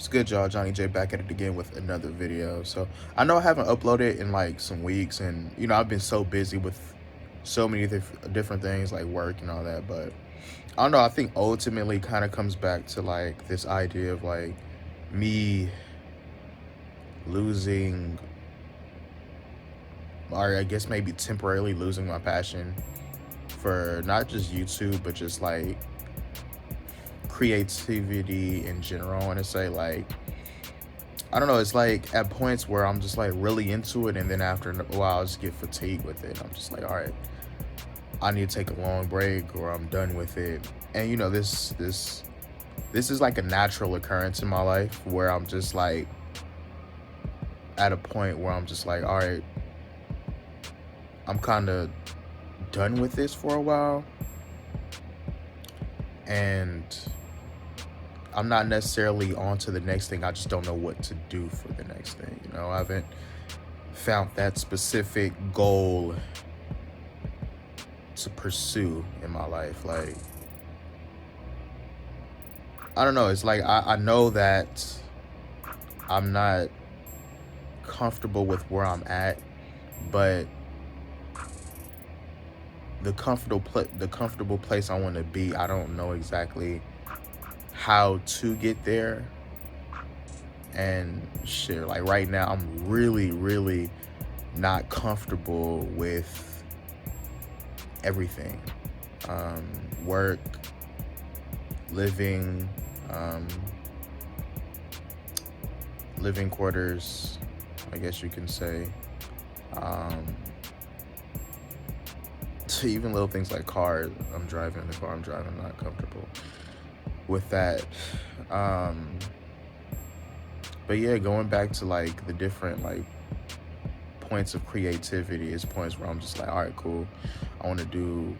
It's good, y'all. Johnny J back at it again with another video. So I know I haven't uploaded in like some weeks, and I've been so busy with so many different things like work and all that. But I don't know. I think ultimately kind of comes back to like this idea of like me losing, or I guess maybe temporarily losing my passion for not just YouTube, but just like creativity in general. I want to say like I don't know. It's like at points where I'm just like really into it, and then after a while, I just get fatigued with it. I'm just like, all right, I need to take a long break, or I'm done with it. And this is like a natural occurrence in my life where I'm just like at a point where I'm just like, all right, I'm kind of done with this for a while, and I'm not necessarily on to the next thing. I just don't know what to do for the next thing. I haven't found that specific goal to pursue in my life. Like, I don't know. It's like I know that I'm not comfortable with where I'm at, but the comfortable place I want to be, I don't know exactly how to get there. And shit, like right now, I'm really not comfortable with everything. Work, living, living quarters, I guess you can say. Even little things like cars. I'm driving the car I'm driving, I'm not comfortable with that. But yeah, going back to like the different like points of creativity is points where I'm just like, all right, cool. I want to do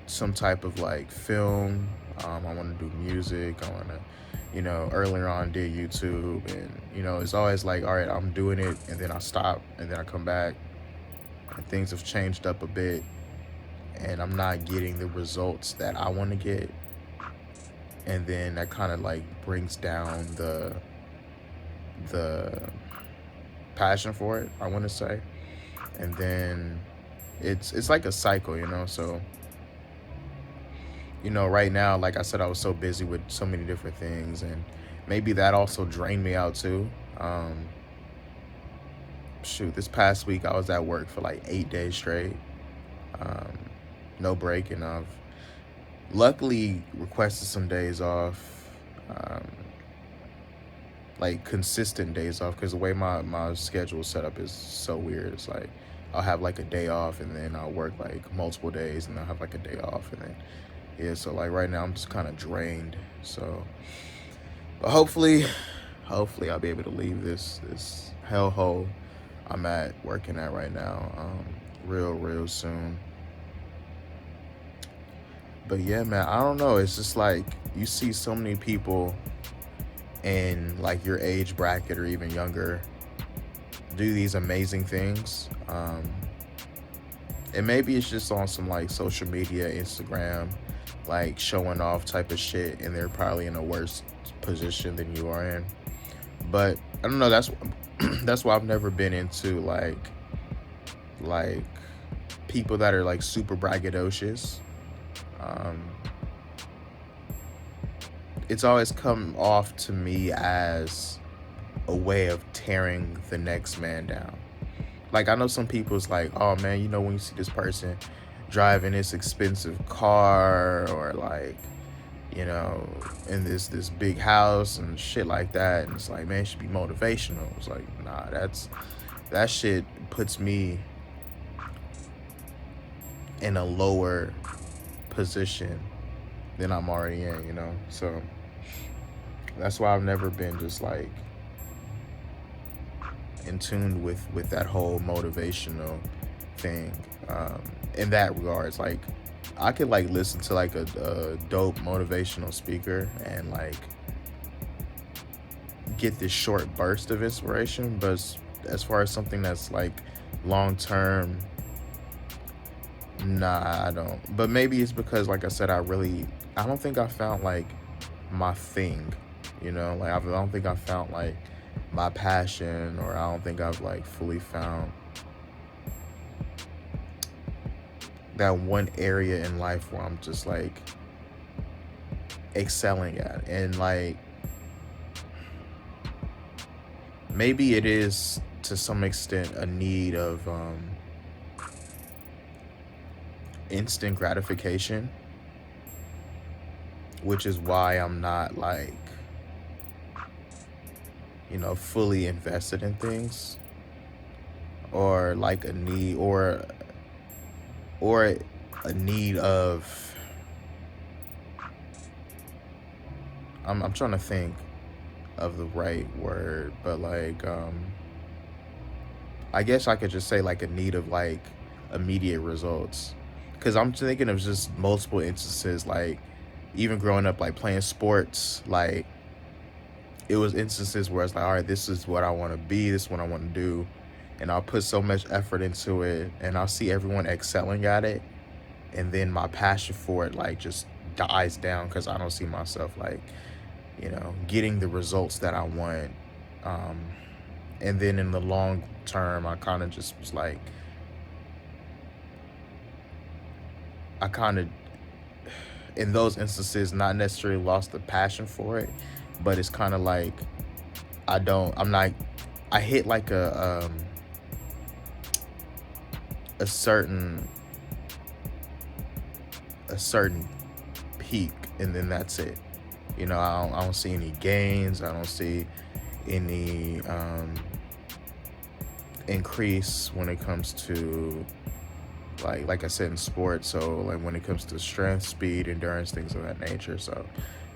some type of like film. I want to do music. I want to, earlier on did YouTube, and it's always like, all right, I'm doing it, and then I stop, and then I come back, and things have changed up a bit, and I'm not getting the results that I want to get, and then that kind of like brings down the passion for it, I want to say, and then it's like a cycle, so right now, like I said, I was so busy with so many different things, and maybe that also drained me out too. This past week I was at work for like 8 days straight, no break, and I've luckily requested some days off, like consistent days off, because the way my schedule is set up is so weird. It's like I'll have like a day off, and then I'll work like multiple days, and I'll have like a day off, and then so like right now I'm just kind of drained. So, but hopefully I'll be able to leave this hellhole I'm working at right now real soon. But yeah, man, I don't know. It's just like you see so many people in like your age bracket or even younger do these amazing things. And maybe it's just on some like social media, Instagram, like showing off type of shit, and they're probably in a worse position than you are in. But I don't know, that's why I've never been into like people that are like super braggadocious. It's always come off to me as a way of tearing the next man down. Like, I know some people's like, oh man, when you see this person driving this expensive car, or like, in this big house and shit like that, and it's like, man, it should be motivational. It's like, nah, that shit puts me in a lower position than I'm already in, So that's why I've never been just like in tune with that whole motivational thing. In that regards, like I could like listen to like a dope motivational speaker and like get this short burst of inspiration, but as far as something that's like long term, nah, I don't. But maybe it's because, like I said, I don't think I found like my thing, you know, like I don't think I found like my passion, or I don't think I've like fully found that one area in life where I'm just like excelling at. And like maybe it is to some extent a need of instant gratification, which is why I'm not like, you know, fully invested in things, or like a need, or a need of, I'm trying to think of the right word, but like I guess I could just say like a need of like immediate results. Cause I'm thinking of just multiple instances, like even growing up, like playing sports, like it was instances where it's like, all right, this is what I want to be, this is what I want to do. And I'll put so much effort into it, and I'll see everyone excelling at it. And then my passion for it like just dies down, because I don't see myself like, you know, getting the results that I want. And then in the long term, I kind of just was like, I kind of, in those instances, not necessarily lost the passion for it, but it's kind of like, I hit like a certain peak, and then that's it. You know, I don't see any gains. I don't see any increase when it comes to like I said, in sports. So like when it comes to strength, speed, endurance, things of that nature. So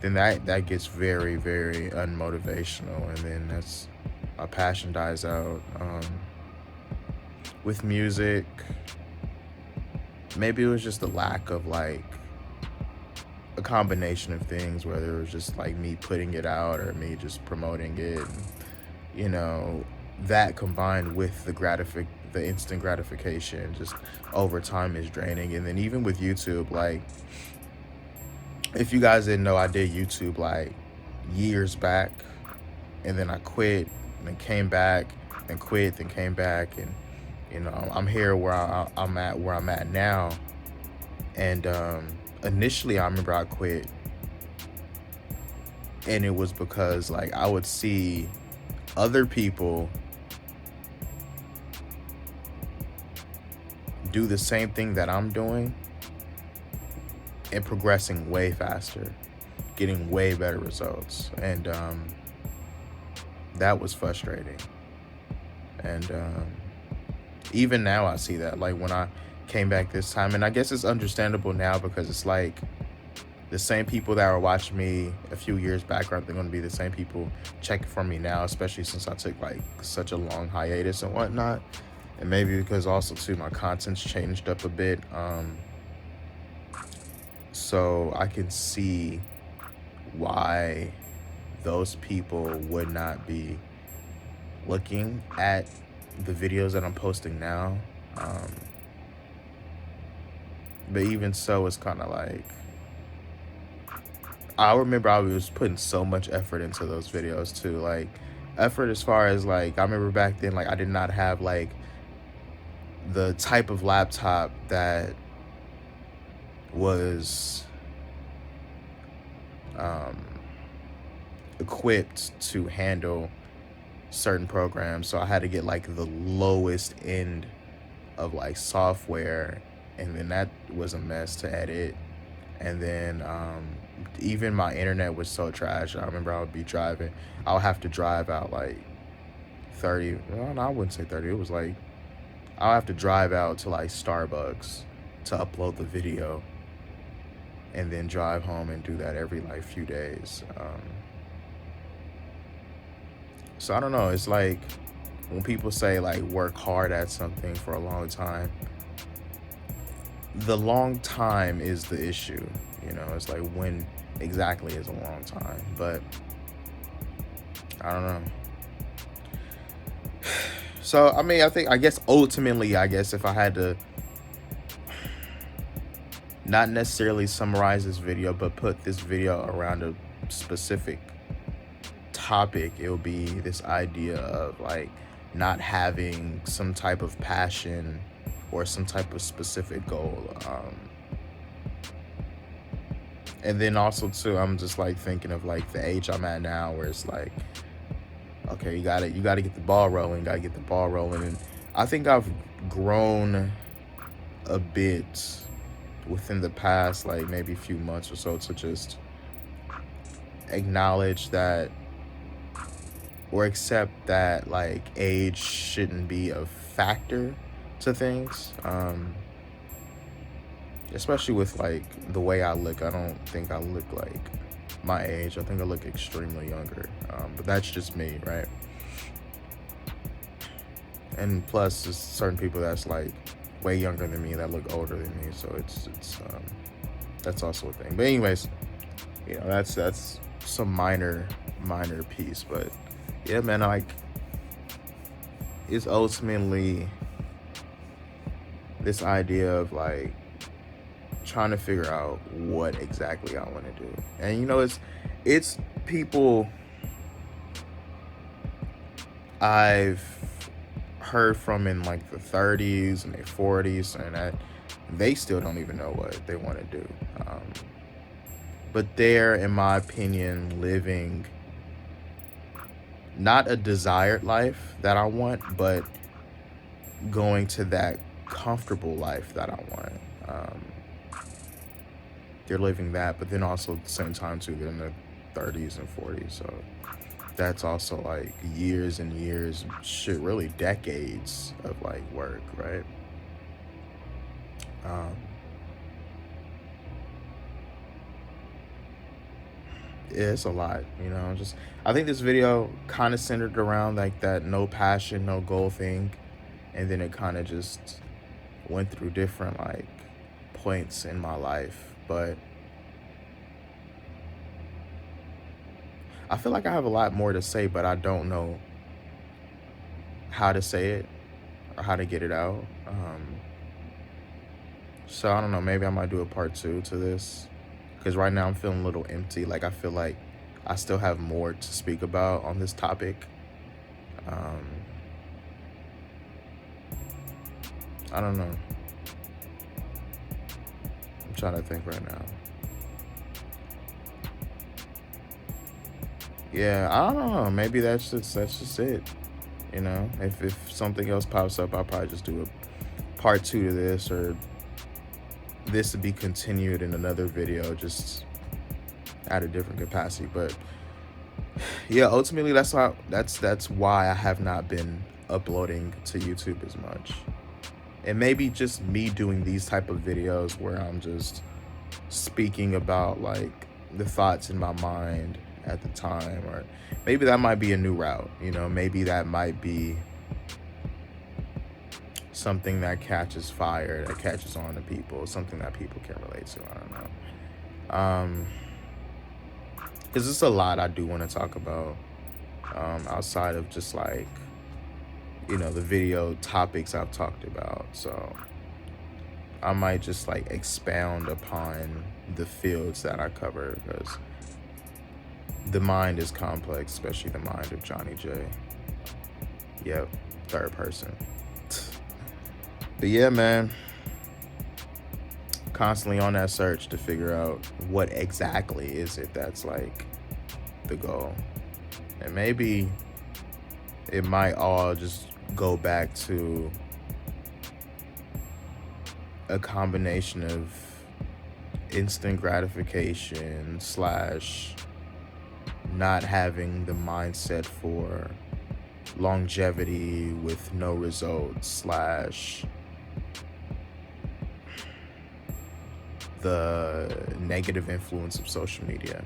then that gets very, very unmotivational, and then that's, my passion dies out. With music, maybe it was just the lack of like a combination of things, whether it was just like me putting it out or me just promoting it, and, you know, that combined with the instant gratification just over time is draining. And then even with YouTube, like if you guys didn't know, I did YouTube like years back, and then I quit, and then came back, and quit, then came back, and you know, I'm here where I'm at now. And initially I remember I quit, and it was because like I would see other people do the same thing that I'm doing and progressing way faster, getting way better results. And that was frustrating. And even now I see that, like when I came back this time, and I guess it's understandable now, because it's like the same people that were watching me a few years back are going to be the same people checking for me now, especially since I took like such a long hiatus and whatnot. And maybe because also too, my content's changed up a bit. So I can see why those people would not be looking at the videos that I'm posting now. But even so, it's kind of like, I remember I was putting so much effort into those videos too. Like effort as far as like, I remember back then, like I did not have like the type of laptop that was equipped to handle certain programs. So I had to get like the lowest end of like software, and then that was a mess to edit. And then even my internet was so trash. I remember I would be driving, I would have to drive out like 30, well, no, I wouldn't say 30, it was like, I'll have to drive out to like Starbucks to upload the video, and then drive home and do that every like few days. So I don't know, it's like when people say like work hard at something for a long time, the long time is the issue. You know, it's like when exactly is a long time. But I don't know. So I mean, I guess ultimately, if I had to not necessarily summarize this video, but put this video around a specific topic, it'll be this idea of like not having some type of passion or some type of specific goal. And then also too, I'm just like thinking of like the age I'm at now, where it's like, okay, you gotta get the ball rolling, and I think I've grown a bit within the past like maybe a few months or so to just acknowledge that or accept that like age shouldn't be a factor to things. Especially with like the way I look. I don't think I look like my age. I think I look extremely younger. But that's just me, right? And plus there's certain people that's like way younger than me that look older than me, so it's that's also a thing. But anyways, you know, that's some minor piece. But yeah, man, like it's ultimately this idea of like trying to figure out what exactly I want to do. And you know, it's people I've heard from in like the 30s and their 40s, and that they still don't even know what they want to do. But they're, in my opinion, living not a desired life that I want, but going to that comfortable life that I want. They're living that, but then also at the same time too, they're in the 30s and 40s, so that's also like years and years, shit, really decades of like work, right? Yeah, it's a lot, you know. Just I think this video kind of centered around like that no passion, no goal thing, and then it kind of just went through different like points in my life. But I feel like I have a lot more to say, but I don't know how to say it or how to get it out. So I don't know, maybe I might do a part 2 to this, because right now I'm feeling a little empty. Like I feel like I still have more to speak about on this topic. I don't know. I'm trying to think right now. Yeah, I don't know. Maybe that's just it. You know, if something else pops up, I'll probably just do a part 2 to this, or this to be continued in another video, just at a different capacity. But yeah, ultimately that's why I have not been uploading to YouTube as much. And maybe just me doing these type of videos where I'm just speaking about like the thoughts in my mind at the time, or maybe that might be a new route, you know. Maybe that might be something that catches fire, that catches on to people, something that people can relate to. I don't know. Because it's a lot I do want to talk about, outside of just like, you know, the video topics I've talked about. So I might just like expound upon the fields that I cover, because the mind is complex, especially the mind of Jonny J. Yep, third person. But yeah, man, constantly on that search to figure out what exactly is it that's like the goal. And maybe it might all just go back to a combination of instant gratification / not having the mindset for longevity with no results / the negative influence of social media.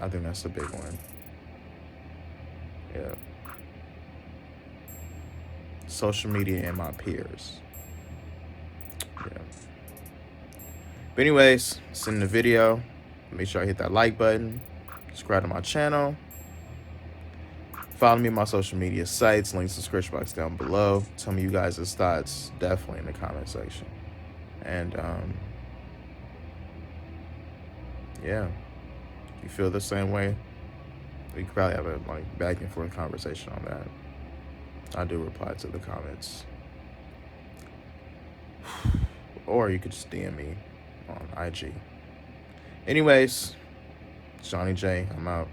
I think that's a big one. Yeah. Social media and my peers. Yeah. But anyways, it's in the video. Make sure I hit that like button. Subscribe to my channel. Follow me on my social media sites. Links in the description box down below. Tell me you guys' thoughts definitely in the comment section. And yeah. You feel the same way? We could probably have a like back and forth conversation on that. I do reply to the comments. Or you could just DM me on IG. Anyways, Johnny J, I'm out.